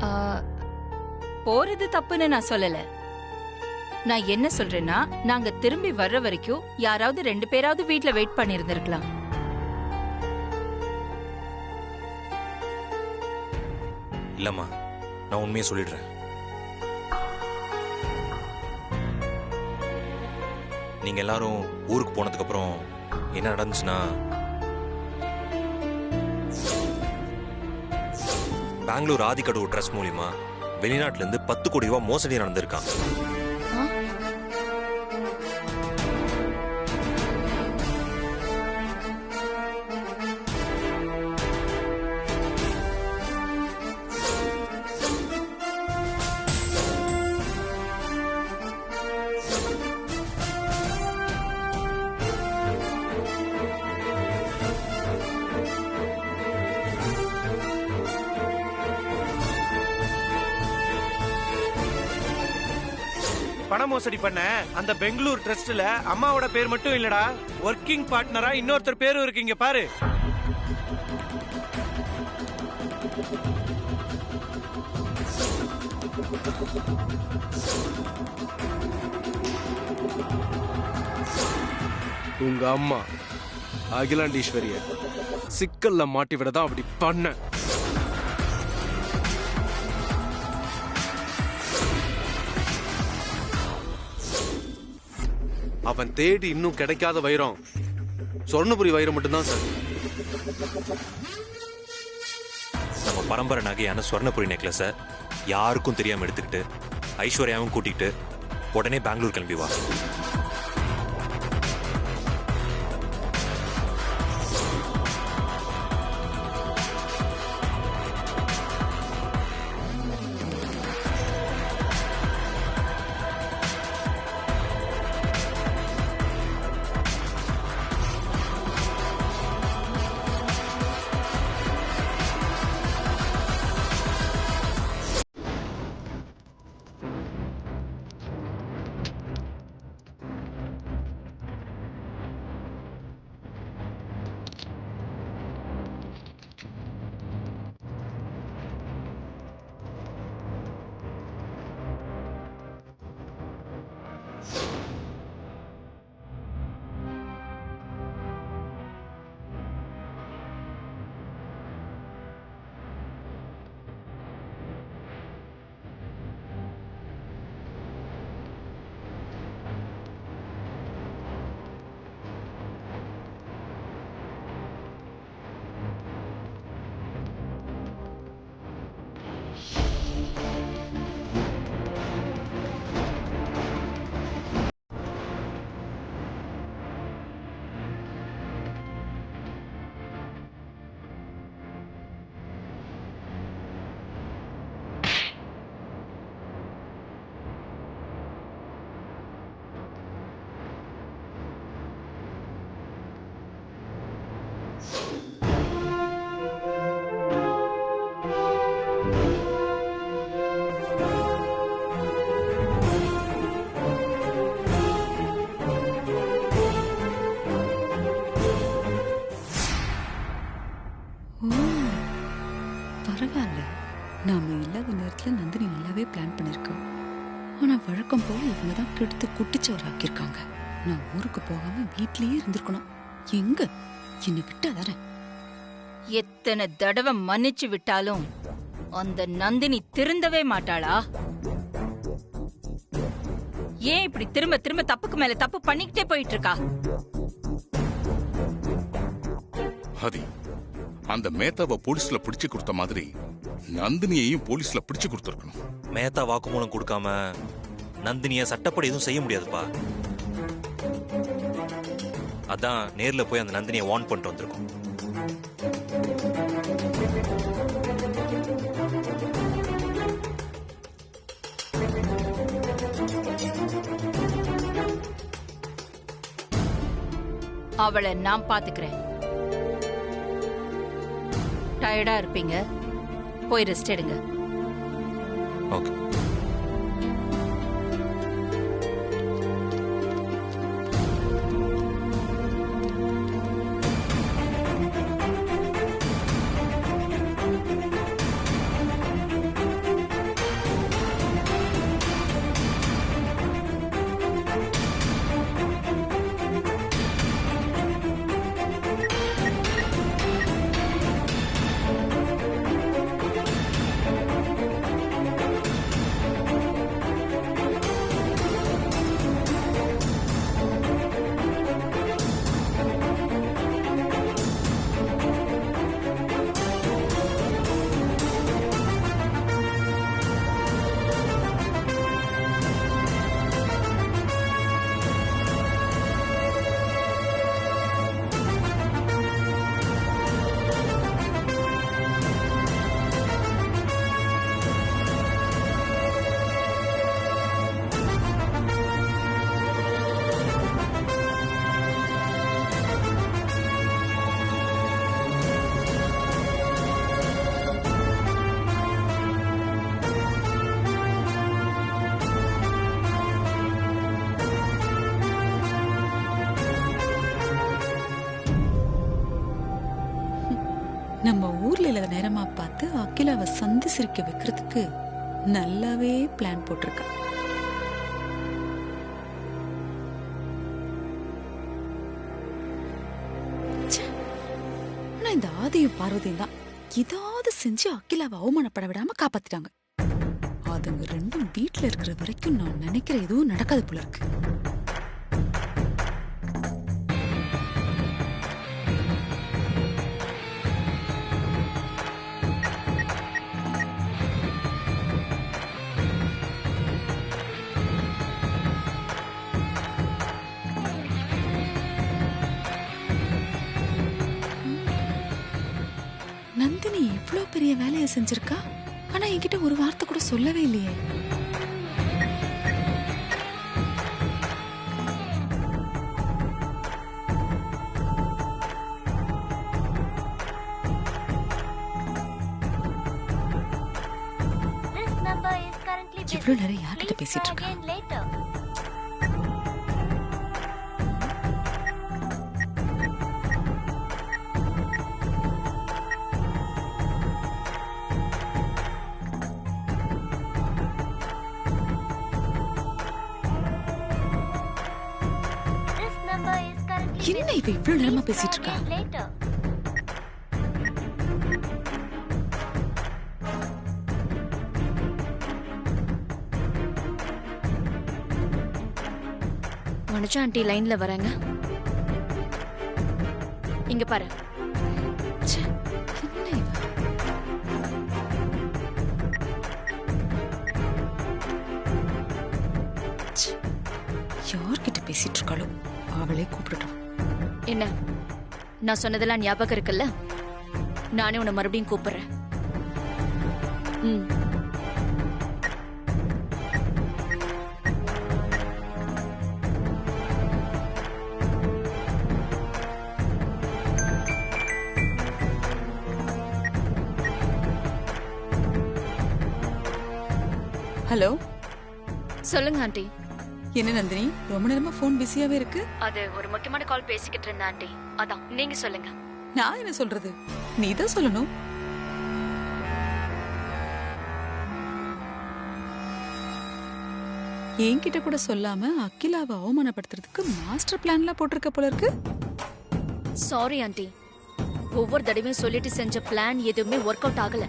ஆ, போறது தப்புன்னு நான் சொல்லல. நான் என்ன சொல்றேன்னா, நாங்க திரும்பி வர்ற வரைக்கும் யாராவது 2 பேராவது வீட்ல வெயிட் பண்ணியிருந்திருக்கலாம். இல்லம்மா, நான் உண்மையை சொல்லிடுறேன். நீங்க எல்லாரும் ஊருக்கு போனதுக்கு அப்புறம் என்ன நடந்துச்சுன்னா, பெங்களூர் ஆதிக்கடவு ட்ரஸ்ட் மூலியமா வெளிநாட்டுல இருந்து 10 கோடி ரூபாய் மோசடி நடந்திருக்கான். பண மோசடி பண்ண அந்த பெங்களூர் ட்ரஸ்ட்ல அம்மாவோட பேர் மட்டும் இல்லடா, ஒர்க்கிங் பார்ட்னரா இன்னொருத்தர் பேரும் இருக்கீங்க பாரு. உங்க அம்மா அகிலாண்டீஸ்வரிய சிக்கல்ல மாட்டி விடதான் அப்படி பண்ண. அவன் தேடி இன்னும் கிடைக்காத வைரம் சொர்ணபுரி வைரம் மட்டும்தான் சார். நம்ம பரம்பரை நகையான சொர்ணபுரி நெக்லஸை யாருக்கும் தெரியாம எடுத்துக்கிட்டு ஐஸ்வர்யாவும் கூட்டிகிட்டு உடனே பெங்களூர் கிளம்பி வா. பரவாயில்ல, நாம இல்லாத நேரத்துல நந்தினி நல்லாவே பிளான் பண்ணிருக்கோம். ஆனா வழக்கம் போல இவங்க தான் கெடுத்து குட்டிச்சோறாக்கியிருக்காங்க. நான் ஊருக்கு போகாம வீட்லயே இருந்திருக்கணும். எங்க என்னை விட்டு அதற. எத்தனை தடவை மன்னிச்சு விட்டாலும் அந்த நந்தினி திருந்தவே மாட்டாளா? ஏன் இப்படி திரும்ப திரும்ப தப்புக்கு மேல தப்பு பண்ணிக்கிட்டே போயிட்டு இருக்கா? ஹதி, அந்த மேத்தாவை போலீஸ்ல பிடிச்சு கொடுத்த மாதிரி நந்தினியையும் போலீஸ்ல பிடிச்சு கொடுத்துருக்கணும். மேத்தா வாக்குமூலம் கொடுக்காம நந்தினிய சட்டப்படி எதுவும் செய்ய முடியாதுப்பா. அதான் நேர்ல போய் அந்த நந்தினியை வார்ன் பண்ணிட்டு வந்திருக்கோம். அவளை நான் பாத்துக்கிறேன். டயர்டா இருப்பீங்க, போய் ரெஸ்ட் எடுங்க. ஓகே. அகிலாவை சந்தி சிரிக்க வைக்கிறதுக்கு நல்லாவே பிளான் போட்டிருக்கா. ஆனா இந்த ஆதியும் பார்வதியும் தான் ஏதாவது செஞ்சு அகிலாவை அவமானப்பட விடாம காப்பாத்திட்டாங்க. அதுங்க ரெண்டும் வீட்டுல இருக்கிற வரைக்கும் நான் நினைக்கிற எதுவும் நடக்காது போல இருக்கு. நந்தினி இவ்ளோ பெரிய வேலையை செஞ்சிருக்கா, ஆனா என்கிட்ட ஒரு வார்த்தை கூட சொல்லவே இல்லையே. இவ்ளோ நேரம் யார்கிட்ட பேசிட்டு இருக்கா? என்ன இவ இவ்ளோ நேரமா பேசிட்டு இருக்கா? மனுஷா ஆண்டி லைன்ல வராங்க. இங்க பாரு. ச்சே, என்ன இவ? ச்சே, யார்கிட்ட பேசிட்டு இருக்காளோ அவளே கூப்பிடட்டும். என்ன நான் சொன்னதெல்லாம் ஞாபகம் இருக்குல்ல? நானே உன்னை மறுபடியும் கூப்பிடுறேன். ம். ஹலோ, சொல்லுங்க ஆண்டி. என்ன நந்தினி ரொம்ப நேரமா போன் பிஸியாவே இருக்கு? அது ஒரு முக்கியமான கால் பேசிக்கிட்டு இருந்தேன் ஆண்டி. அதான் நீங்க சொல்லுங்க. நான் என்ன சொல்றது, நீதான் சொல்லணும். என்கிட்ட கூட சொல்லாம அகிலாவை அவமானப்படுத்துறதுக்கு மாஸ்டர் பிளான்லாம் போட்டிருக்க போல இருக்கு. சாரி ஆண்டி, ஒவ்வொரு தடவையும் சொல்லிட்டு செஞ்ச பிளான் எதுவுமே ஒர்க் அவுட் ஆகல.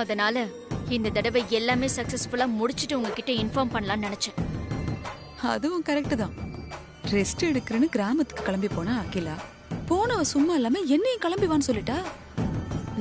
அதனால இந்த தடவை எல்லாமே சக்சஸ்ஃபுல்லா முடிச்சிட்டு உங்ககிட்ட இன்ஃபார்ம் பண்ணலாம்னு நினைச்சேன். அதுவும் கரெக்ட் தான். ரெஸ்ட் எடுக்கிறேன்னு கிராமத்துக்கு கிளம்பி போனா அகிலா, போனவ சும்மா இல்லாம என்னையும் கிளம்பிவான்னு சொல்லிட்டா.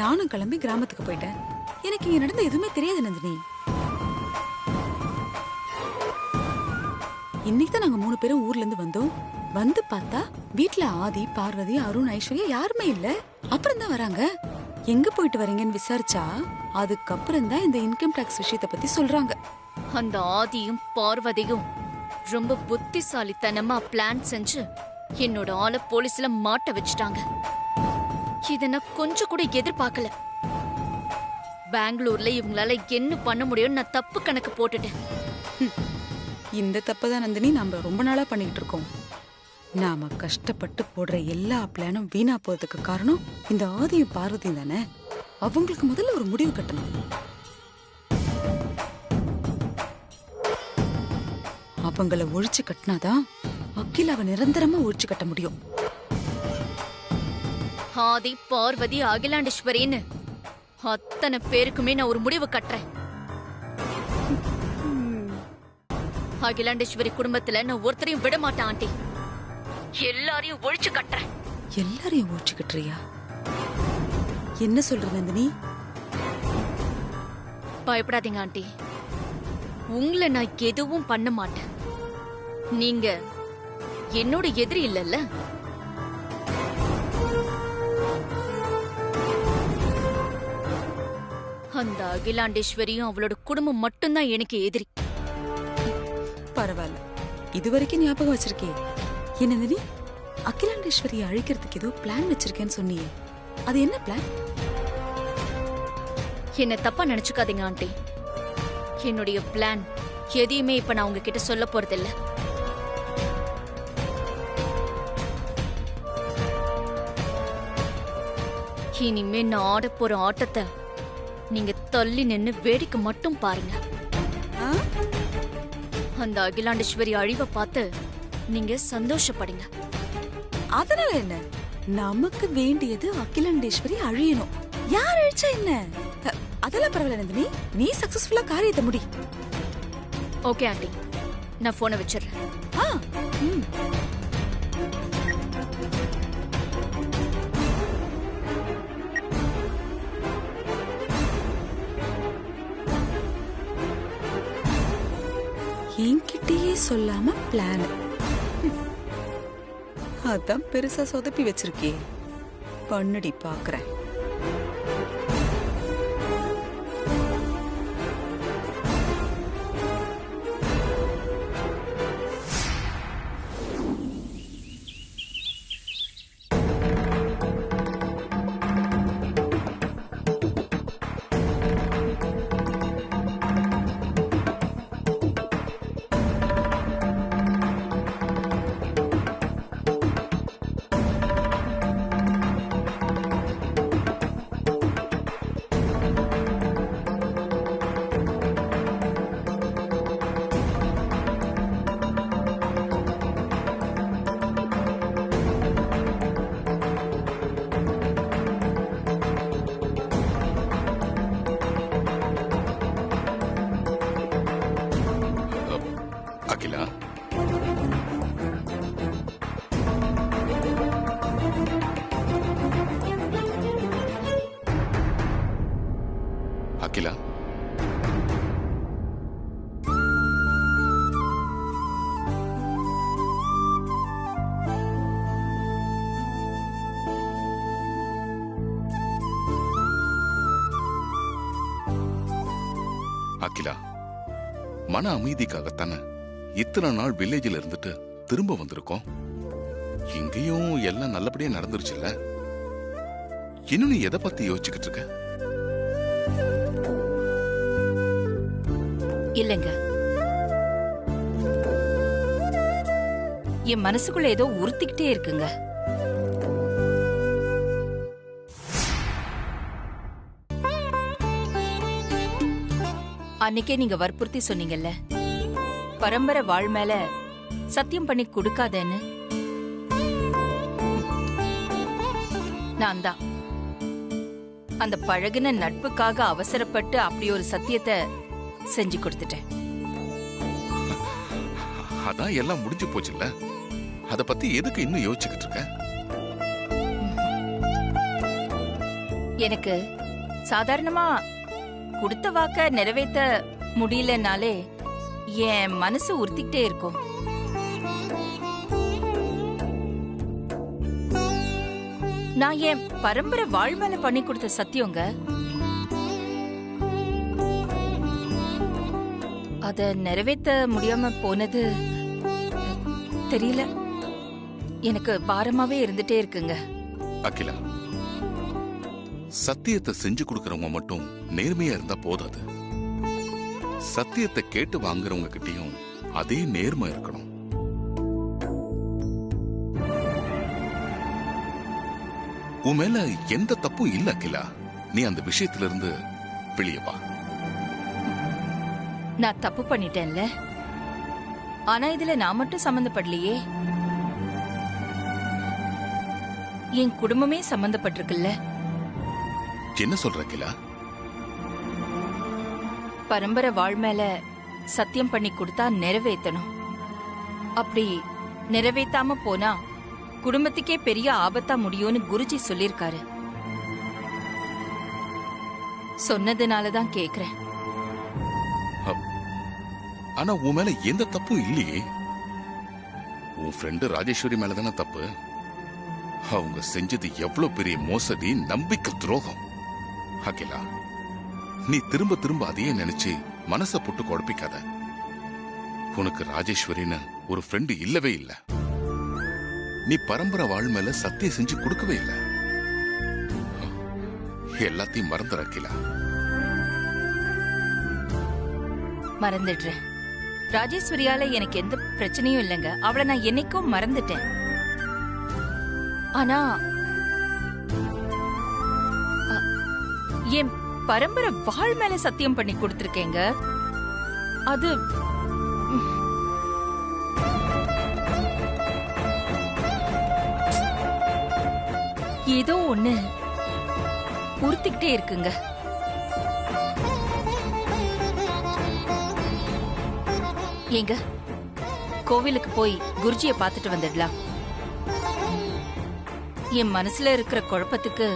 நானும் கிளம்பி கிராமத்துக்கு போயிட்டேன். எனக்கு இங்க நடந்த எதுவுமே தெரியாது நந்தினி. இன்னைக்கு தான் நாங்க 3 பேரும் ஊர்ல இருந்து வந்தோம். வந்து பார்த்தா வீட்ல ஆதி, பார்வதி, அருண், ஐஸ்வர்யா யாருமே இல்ல. அப்புறம் தான் வராங்க. எங்க போயிட்டு வரீங்கன்னு விசாரிச்சா அதுக்கப்புறம் தான் இந்த இன்கம் டாக்ஸ் விஷயத்தை பத்தி சொல்றாங்க. அந்த ஆதியும் பார்வதியும் ரொம்ப புத்திசாலித்தனமா பிளான் செஞ்சு என்னோட ஆளை போலீஸ்ல மாட்ட வச்சுட்டாங்க. இத நான் கொஞ்சம் கூட எதிர்பார்க்கல. பெங்களூர்ல இவங்களால என்ன பண்ண முடியும்னு நான் தப்பு கணக்கு போட்டுட்டேன். இந்த தப்பதான் நந்தினி நம்ம ரொம்ப நாளா பண்ணிட்டு இருக்கோம். நாம கஷ்டப்பட்டு போடுற எல்லா பிளானும் வீணா போறதுக்கு காரணம் இந்த ஆதியும் பார்வதியும் தானே. அவங்களுக்கு முதல்ல ஒரு முடிவு கட்டணும். அவங்கள ஒழிச்சு கட்டினாதான் அகிலாவை நிரந்தரமா ஒழிச்சு கட்ட முடியும். ஆதி, பார்வதி, அகிலாண்டேஸ்வரின்னு அத்தனை பேருக்குமே நான் ஒரு முடிவு கட்டுறேன். அகிலாண்டேஸ்வரி குடும்பத்துல நான் ஒருத்தரையும் விட மாட்டேன் ஆண்டி. எல்லாரையும் ஒழிச்சு கட்டுறேன். எல்லாரையும் ஒழிச்சு கட்டுறியா? என்ன சொல்ற நந்தினி? பயப்படாதீங்க ஆண்டி, உங்களை நான் எதுவும் பண்ண மாட்டேன். நீங்க என்னோட எதிரி இல்லல்ல. அந்த அகிலாண்டேஸ்வரியும் அவளோட குடும்பம் மட்டும்தான் எனக்கு எதிரி. பரவாயில்ல, இதுவரைக்கும் ஞாபகம் வச்சிருக்கே. என்ன நந்தினி, அகிலாண்டேஸ்வரியை அழிக்கிறதுக்கு ஏதோ பிளான் வச்சிருக்கேன்னு சொன்னியே, அது என்ன பிளான்? என்ன தப்பா நினைச்சுக்காதீங்க ஆண்டி. என்னுடைய பிளான் எதையுமே இப்ப நான் உங்ககிட்ட சொல்ல போறதில்ல. இனிமே நான் ஆட போற ஆட்டத்தை நீங்க தள்ளி நின்னு வேடிக்கை மட்டும் பாருங்க. ஆ? அந்த அகிலாண்டேஸ்வரி அழிவை பார்த்து நீங்க சந்தோஷப்படுங்க. அதனால என்ன? நமக்கு வேண்டியது அகிலாண்டேஸ்வரி அழியணும். யார் அழிச்சா என்ன? அதெல்லாம் பரவாயில்ல நந்தினி, நீ சக்சஸ்ஃபுல்லா காரியத்தை முடி. ஓகே ஆண்டி, நான் போனை வச்சிடுறேன். ஆ, ம். என்கிட்டயே சொல்லாம பிளான். அதான் பெருசா சொதப்பி வச்சிருக்கே. பண்ணுடி பாக்குறேன். அகிலா, அகிலா, அகிலா, மன அமைதிக்காகத்தானே இத்தனை நாள் வில்லேஜில் இருந்துட்டு திரும்ப வந்திருக்கோம். இங்கேயும் எல்லாம் நல்லபடியா நடந்துருச்சுல்ல? இன்னும் நீ எதை பத்தி யோசிச்சுக்கிட்டு இருக்க? இல்லங்க, என் மனசுக்குள்ள ஏதோ உறுத்திக்கிட்டே இருக்குங்க. அன்னைக்கே நீங்க வற்புறுத்தி சொன்னீங்கல்ல, பரம்பரை வாழ் மேல சத்தியம் பண்ணி கொடுக்காதேன்னு. நான் தான் அந்த பழகின நட்புக்காக அவசரப்பட்டு அப்படி ஒரு சத்தியத்தை செஞ்சு கொடுத்துட்டேன். அதான் எல்லாம் முடிஞ்சு போச்சுல்ல, அத பத்தி எதுக்கு இன்னும் யோசிச்சுக்கிட்டு இருக்க? எனக்கு சாதாரணமா கொடுத்த வாக்க நிறைவேற்ற முடியலனாலே என் மனசு உறுத்திக்கிட்டே இருக்கும். நான் என் பரம்பரை வாழ்மேல பண்ணி கொடுத்த சத்தியங்க, அத நிறைவேற்ற முடியாம போனது தெரியல, எனக்கு பாரமாவே இருந்துட்டே இருக்குங்க. அகிலா, சத்தியத்தை செஞ்சு கொடுக்கறவங்க மட்டும் நேர்மையா இருந்தா போதாது. சத்தியத்தை கேட்டு வாங்குறவங்க கிட்டயும் அதே நேர்மை இருக்கணும். உன் மேல எந்த தப்பும் இல்ல அகிலா. நீ அந்த விஷயத்துல இருந்து வெளியே வா. நான் தப்பு பண்ணிட்டேன்ல, ஆனா இதுல நான் மட்டும் சம்பந்தப்படலையே, என் குடும்பமே சம்பந்தப்பட்டிருக்குல்ல. என்ன சொல்ற அகிலா? பரம்பரை வாழ் மேல சத்தியம் பண்ணி கொடுத்தா நிறைவேற்றணும். அப்படி நிறைவேத்தாம போனா குடும்பத்துக்கே பெரிய ஆபத்தா முடியும்னு குருஜி சொல்லிருக்காரு. சொன்னதுனாலதான் கேக்குறேன். ஆனா உன் மேல எந்த தப்பும் இல்லையே. உன் ஃப்ரெண்டு ராஜேஸ்வரி மேலதானே தப்பு. அவங்க செஞ்சது எவ்வளவு பெரிய மோசடி, நம்பிக்கை துரோகம். அகிலா, நீ திரும்ப திரும்ப அதையே நினைச்சு மனச போட்டு குழப்பிக்காத. உனக்கு ராஜேஸ்வரின்னு ஒரு ஃப்ரெண்டு இல்லவே இல்ல. நீ பரம்பரை வாழ் மேல சத்தியம் செஞ்சு கொடுக்கவே இல்ல. எல்லாத்தையும் மறந்துற அகிலா. மறந்துடுறேன். ராஜேஸ்வரியால எனக்கு எந்த பிரச்சனையும் இல்லைங்க. அவளை நான் என்னைக்கும் மறந்துட்டேன். ஆனா என் பரம்பரை வாழ் மேல சத்தியம் பண்ணி கொடுத்திருக்கேங்க. அது ஏதோ ஒண்ணு உறுத்திக்கிட்டே இருக்குங்க. ஏங்க, கோவிலுக்கு போய் குருஜிய பாத்துட்டு வந்துடலாம். என் மனசுல இருக்கிற குழப்பத்துக்கு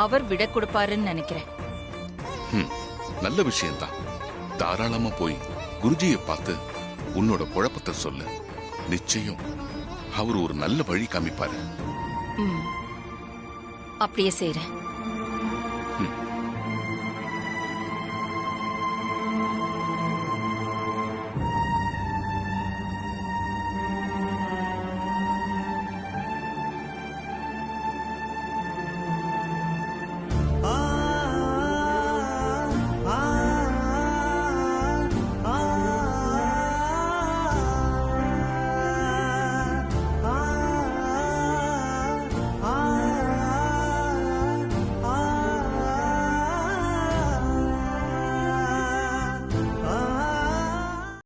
அவர் விட கொடுப்பாருன்னு நினைக்கிறேன். நல்ல விஷயம்தான். தாராளமா போய் குருஜியை பார்த்து உன்னோட குழப்பத்தை சொல்லு. நிச்சயம் அவர் ஒரு நல்ல வழி காமிப்பாரு. அப்படியே செய்றேன்.